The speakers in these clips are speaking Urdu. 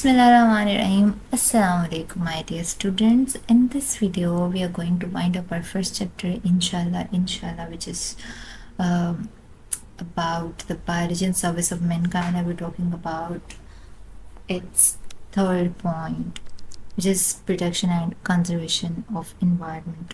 Bismillahirrahmanirrahim. Assalamu alaikum, my dear students. In this video, we are going to wind up our first chapter, inshallah, which is about the biology and service of mankind. I will be talking about its third point, which is protection and conservation of environment.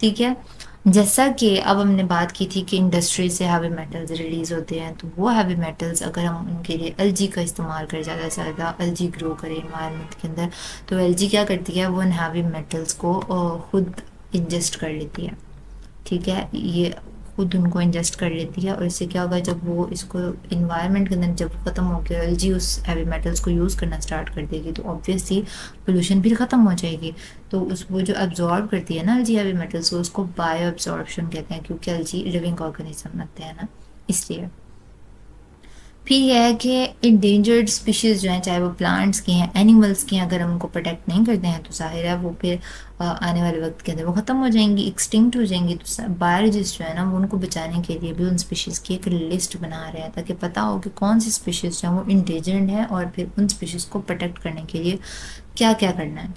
ٹھیک ہے. جیسا کہ اب ہم نے بات کی تھی کہ انڈسٹری سے ہیوی میٹلز ریلیز ہوتے ہیں، تو وہ ہیوی میٹلز اگر ہم ان کے لیے الجی کا استعمال کریں، زیادہ سے زیادہ الجی گرو کریں انوائرمنٹ کے اندر، تو الجی کیا کرتی ہے، وہ ان ہیوی میٹلز کو خود انجسٹ کر لیتی ہے. ٹھیک ہے، یہ خود ان کو انجسٹ کر لیتی ہے، اور اس سے کیا ہوگا، جب وہ اس کو انوائرمنٹ کے اندر جب ختم ہو کے الجی اس ہیوی میٹلز کو یوز کرنا اسٹارٹ کر دے گی، تو آبویسلی پولوشن بھی ختم ہو جائے گی. تو وہ جو ایبزارب کرتی ہے نا الجی ہیوی میٹلز کو، اس کو بایو ایبزارپشن کہتے ہیں، کیونکہ الجی لیونگ آرگنزم رہتے ہیں نا، اس لیے. پھر یہ ہے کہ انڈینجرڈ اسپیشیز جو ہیں، چاہے وہ پلانٹس کی ہیں، اینیملس کی ہیں، اگر ہم ان کو پروٹیکٹ نہیں کرتے ہیں تو ظاہر ہے وہ پھر آنے والے وقت کے اندر وہ ختم ہو جائیں گی، ایکسٹنکٹ ہو جائیں گی. تو بایولوجسٹ جو ہے نا، وہ ان کو بچانے کے لیے بھی ان اسپیشیز کی ایک لسٹ بنا رہے ہیں، تاکہ پتہ ہو کہ کون سی اسپیشیز جو ہیں وہ انڈینجرڈ ہیں، اور پھر ان اسپیشیز کو پروٹیکٹ کرنے کے لیے کیا کیا کرنا ہے.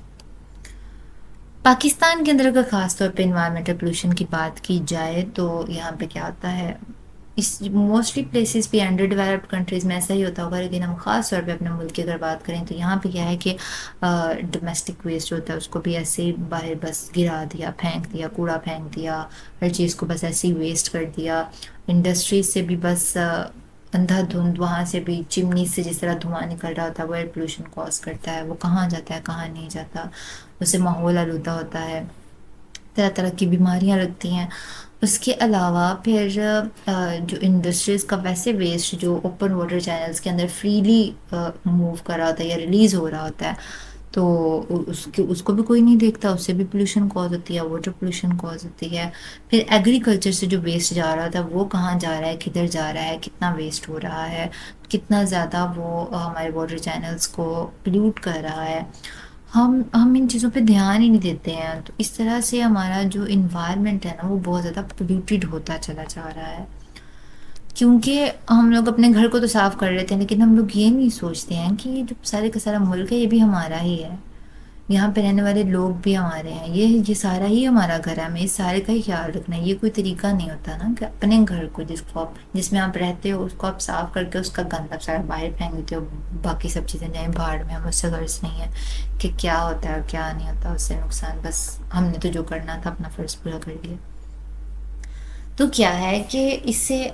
پاکستان کے اندر اگر خاص طور پہ انوائرمنٹل پولوشن کی بات کی جائے، تو یہاں پہ کیا ہوتا ہے، اس موسٹلی پلیسز پہ انڈر ڈیولپڈ کنٹریز میں ایسا ہی ہوتا ہوگا، لیکن ہم خاص طور پہ اپنے ملک کی اگر بات کریں تو یہاں پہ کیا ہے کہ ڈومیسٹک ویسٹ جو ہوتا ہے اس کو بھی ایسے ہی باہر بس گرا دیا، پھینک دیا، کوڑا پھینک دیا، ہر چیز کو بس ایسے ہی ویسٹ کر دیا. انڈسٹریز سے بھی بس اندھا دھند، وہاں سے بھی چمنی سے جس طرح دھواں نکل رہا ہوتا ہے وہ ایئر پولوشن کاز کرتا ہے، وہ کہاں جاتا ہے کہاں نہیں جاتا، اس سے ماحول آلودہ ہوتا ہے، طرح طرح کی بیماریاں لگتی ہیں. اس کے علاوہ پھر جو انڈسٹریز کا ویسے ویسٹ جو اوپن واٹر چینلز کے اندر فریلی موو کر رہا ہوتا ہے یا ریلیز ہو رہا ہوتا ہے، تو اس کو بھی کوئی نہیں دیکھتا، اس سے بھی پولوشن کاز ہوتی ہے، واٹر پولوشن کاز ہوتی ہے. پھر ایگریکلچر سے جو ویسٹ جا رہا ہوتا ہے وہ کہاں جا رہا ہے، کدھر جا رہا ہے، کتنا ویسٹ ہو رہا ہے، کتنا زیادہ وہ ہمارے واٹر چینلز کو پلیوٹ کر رہا ہے. ہم ان چیزوں پہ دھیان ہی نہیں دیتے ہیں، تو اس طرح سے ہمارا جو انوائرمنٹ ہے نا وہ بہت زیادہ پولیوٹیڈ ہوتا چلا جا رہا ہے. کیونکہ ہم لوگ اپنے گھر کو تو صاف کر لیتے ہیں، لیکن ہم لوگ یہ نہیں سوچتے ہیں کہ یہ جو سارے کا سارا ملک ہے یہ بھی ہمارا ہی ہے، یہاں پہ رہنے والے لوگ بھی ہمارے ہیں، یہ سارا ہی ہمارا گھر ہے، ہمیں اس سارے کا ہی خیال رکھنا ہے. یہ کوئی طریقہ نہیں ہوتا نا کہ اپنے گھر کو جس میں آپ رہتے ہو اس کو آپ صاف کر کے اس کا گند آپ سارا باہر پھینک دیتے ہو، باقی سب چیزیں جائیں بھاڑ میں. ہم اس سے غرض نہیں ہے کہ کیا ہوتا ہے اور کیا نہیں ہوتا، اس سے نقصان، بس ہم نے تو جو کرنا تھا اپنا فرض پورا کر لیا. تو کیا ہے کہ اس سے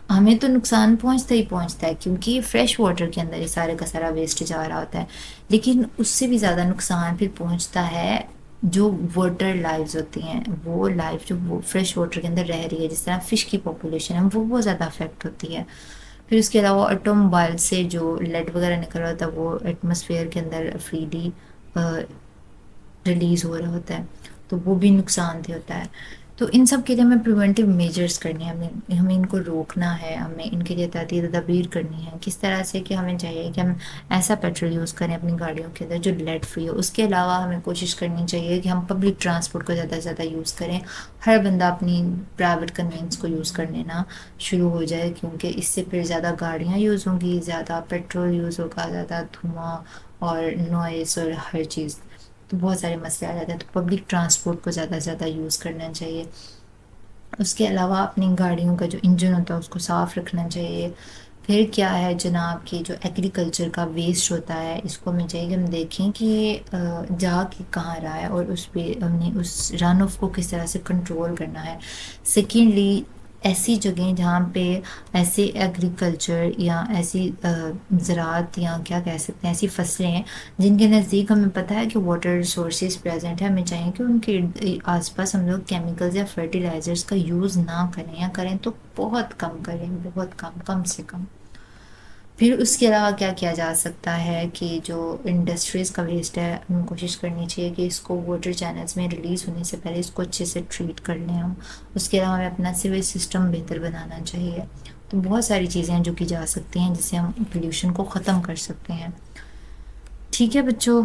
ہمیں تو نقصان پہنچتا ہی پہنچتا ہے، کیونکہ فریش واٹر کے اندر یہ سارے کا سارا ویسٹ جا رہا ہوتا ہے. لیکن اس سے بھی زیادہ نقصان پھر پہنچتا ہے جو واٹر لائفز ہوتی ہیں، وہ لائف جو وہ فریش واٹر کے اندر رہ رہی ہے، جس طرح فش کی پاپولیشن ہے وہ بہت زیادہ افیکٹ ہوتی ہے. پھر اس کے علاوہ آٹو موبائل سے جو لیڈ وغیرہ نکل رہا ہوتا ہے وہ ایٹماسفیئر کے اندر فریلی ریلیز ہو رہا ہوتا ہے، تو وہ بھی نقصان دہ ہوتا ہے. تو ان سب کے لیے ہمیں پریونٹیو میجرز کرنے ہیں، ہمیں ان کو روکنا ہے، ہمیں ان کے لیے احتیاطی تدابیر کرنی ہے. کس طرح سے کہ ہمیں چاہیے کہ ہم ایسا پیٹرول یوز کریں اپنی گاڑیوں کے اندر جو لیڈ فری ہو. اس کے علاوہ ہمیں کوشش کرنی چاہیے کہ ہم پبلک ٹرانسپورٹ کو زیادہ سے زیادہ یوز کریں، ہر بندہ اپنی پرائیویٹ کنوینس کو یوز کرنے نا شروع ہو جائے، کیونکہ اس سے پھر زیادہ گاڑیاں یوز ہوں گی، زیادہ پیٹرول یوز ہوگا، زیادہ دھواں اور نوائز اور ہر چیز، تو بہت سارے مسئلے آ جاتے ہیں. تو پبلک ٹرانسپورٹ کو زیادہ سے زیادہ یوز کرنا چاہیے. اس کے علاوہ اپنی گاڑیوں کا جو انجن ہوتا ہے اس کو صاف رکھنا چاہیے. پھر کیا ہے جناب کہ جو ایگریکلچر کا ویسٹ ہوتا ہے اس کو ہمیں چاہیے کہ ہم دیکھیں کہ جا کے کہاں رہا ہے، اور اس پہ ہم نے اس رن آف کو کس طرح سے کنٹرول کرنا ہے. سیکنڈلی، ایسی جگہیں جہاں پہ ایسے ایگریکلچر یا ایسی زراعت یا کیا کہہ سکتے ہیں ایسی فصلیں ہیں جن کے نزدیک ہمیں پتہ ہے کہ واٹر ریسورسز پریزنٹ ہے، ہمیں چاہیے کہ ان کے آس پاس ہم لوگ کیمیکلز یا فرٹیلائزرز کا یوز نہ کریں، یا کریں تو بہت کم کریں، بہت کم سے کم. پھر اس کے علاوہ کیا کیا جا سکتا ہے کہ جو انڈسٹریز کا ویسٹ ہے ہمیں کوشش کرنی چاہیے کہ اس کو واٹر چینلز میں ریلیز ہونے سے پہلے اس کو اچھے سے ٹریٹ کر لیں ہم. اس کے علاوہ ہمیں اپنا سیویج سسٹم بہتر بنانا چاہیے. تو بہت ساری چیزیں ہیں جو کی جا سکتی ہیں جس سے ہم پولوشن کو ختم کر سکتے ہیں. ٹھیک ہے بچوں،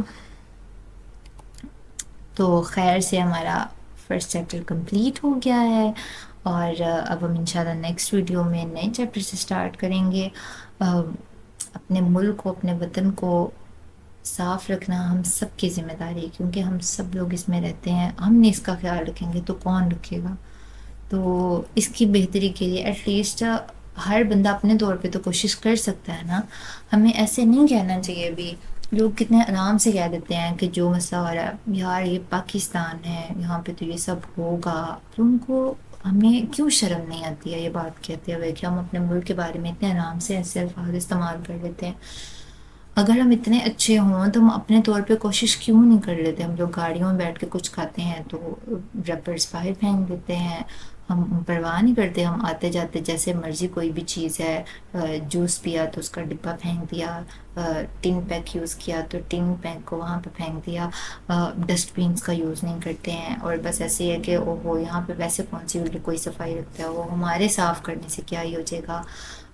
تو خیر سے ہمارا فرسٹ چیپٹر کمپلیٹ ہو گیا ہے، اور اب ہم انشاءاللہ نیکسٹ ویڈیو میں نئے چیپٹر سے سٹارٹ کریں گے. اپنے ملک کو، اپنے وطن کو صاف رکھنا ہم سب کی ذمہ داری ہے، کیونکہ ہم سب لوگ اس میں رہتے ہیں. ہم نے اس کا خیال رکھیں گے تو کون رکھے گا؟ تو اس کی بہتری کے لیے ایٹ لیسٹ ہر بندہ اپنے طور پہ تو کوشش کر سکتا ہے نا. ہمیں ایسے نہیں کہنا چاہیے بھی لوگ کتنے آرام سے کہہ دیتے ہیں کہ جو مسئلہ ہو رہا ہے یار یہ پاکستان ہے، یہاں پہ تو یہ سب ہوگا، تو ان کو ہمیں کیوں شرم نہیں آتی ہے یہ بات کہتے ہوئے کہ ہم اپنے ملک کے بارے میں اتنے آرام سے ایسے الفاظ استعمال کر لیتے ہیں؟ اگر ہم اتنے اچھے ہوں تو ہم اپنے طور پہ کوشش کیوں نہیں کر لیتے؟ ہم لوگ گاڑیوں میں بیٹھ کے کچھ کھاتے ہیں تو ربرز باہر پھینک دیتے ہیں، ہم پرواہ نہیں کرتے، ہم آتے جاتے جیسے مرضی کوئی بھی چیز ہے، جوس پیا تو اس کا ڈبہ پھینک دیا، ٹن پیک یوز کیا تو ٹن پیک کو وہاں پہ پھینک دیا، ڈسٹ بینس کا یوز نہیں کرتے ہیں، اور بس ایسے ہی ہے کہ او ہو یہاں پہ ویسے کون سی کوئی صفائی رکھتا ہے، وہ ہمارے صاف کرنے سے کیا ہی ہو جائے گا،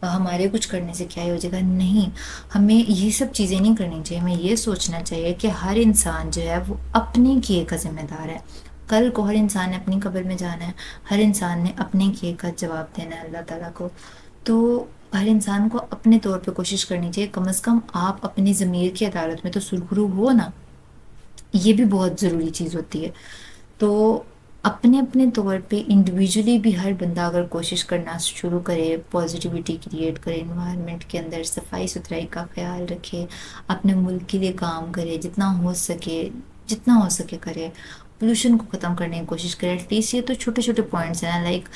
ہمارے کچھ کرنے سے کیا ہی ہو جائے گا؟ نہیں، ہمیں یہ سب چیزیں نہیں کرنی چاہیے، ہمیں یہ سوچنا چاہیے کہ ہر انسان جو ہے وہ اپنے کیے کا ذمہ دار ہے، کل کو ہر انسان نے اپنی قبر میں جانا ہے، ہر انسان نے اپنے کیے کا جواب دینا ہے اللہ تعالیٰ کو، تو ہر انسان کو اپنے طور پہ کوشش کرنی چاہیے، کم از کم آپ اپنی ضمیر کی عدالت میں تو سرخرو ہو نا، یہ بھی بہت ضروری چیز ہوتی ہے۔ تو اپنے اپنے طور پہ انڈیویجولی بھی ہر بندہ اگر کوشش کرنا شروع کرے، پازیٹیوٹی کریٹ کرے انوائرمنٹ کے اندر، صفائی ستھرائی کا خیال رکھے، اپنے ملک کے لیے کام کرے، جتنا ہو سکے کرے، پولوشن کو ختم کرنے کی کوشش کرے، ایٹ لیسٹ یہ تو چھوٹے چھوٹے پوائنٹس ہیں، لائک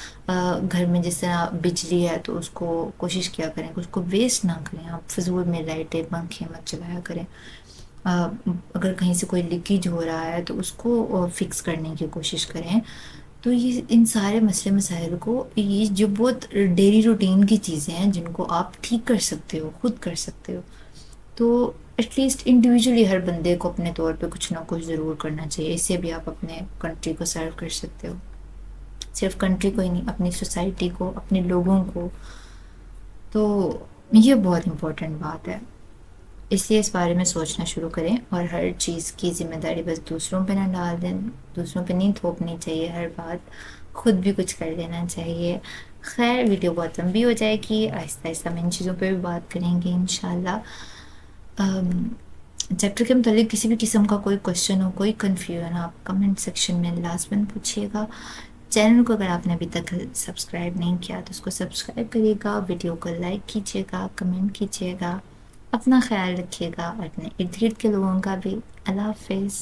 گھر میں جس طرح بجلی ہے تو اس کو کوشش کیا کریں کہ اس کو ویسٹ نہ کریں، آپ فضول میں لائٹیں پنکھے مت چلایا کریں، اگر کہیں سے کوئی لیکیج ہو رہا ہے تو اس کو فکس کرنے کی کوشش کریں۔ تو یہ ان سارے مسئلے مسائل کو، یہ جو بہت ڈیلی روٹین کی چیزیں ہیں جن کو آپ ٹھیک کر سکتے ہو، خود کر سکتے ہو، تو ایٹ لیسٹ انڈیویجولی ہر بندے کو اپنے طور پہ کچھ نہ کچھ ضرور کرنا چاہیے، اس سے بھی آپ اپنے کنٹری کو سرو کر سکتے ہو، صرف کنٹری کو ہی نہیں، اپنی سوسائٹی کو، اپنے لوگوں کو، تو یہ بہت امپورٹنٹ بات ہے، اس لیے اس بارے میں سوچنا شروع کریں، اور ہر چیز کی ذمہ داری بس دوسروں پہ نہ ڈال دیں، دوسروں پہ نہیں تھوپنی چاہیے ہر بات، خود بھی کچھ کر لینا چاہیے۔ خیر ویڈیو بہت لمبی ہو جائے گی، آہستہ آہستہ ہم ان چیزوں پہ بھی بات کریں گے انشاءاللہ۔ چیپٹر کے متعلق کسی بھی قسم کا کوئی کوشچن ہو، کوئی کنفیوژن ہو، آپ کمنٹ سیکشن میں لازماً پوچھیے گا۔ چینل کو اگر آپ نے ابھی تک سبسکرائب نہیں کیا تو اس کو سبسکرائب کریے گا، ویڈیو کو لائک کیجیے گا، کمنٹ کیجیے گا، اپنا خیال رکھیے گا، اور اپنے ارد گرد کے لوگوں کا بھی۔ اللہ حافظ۔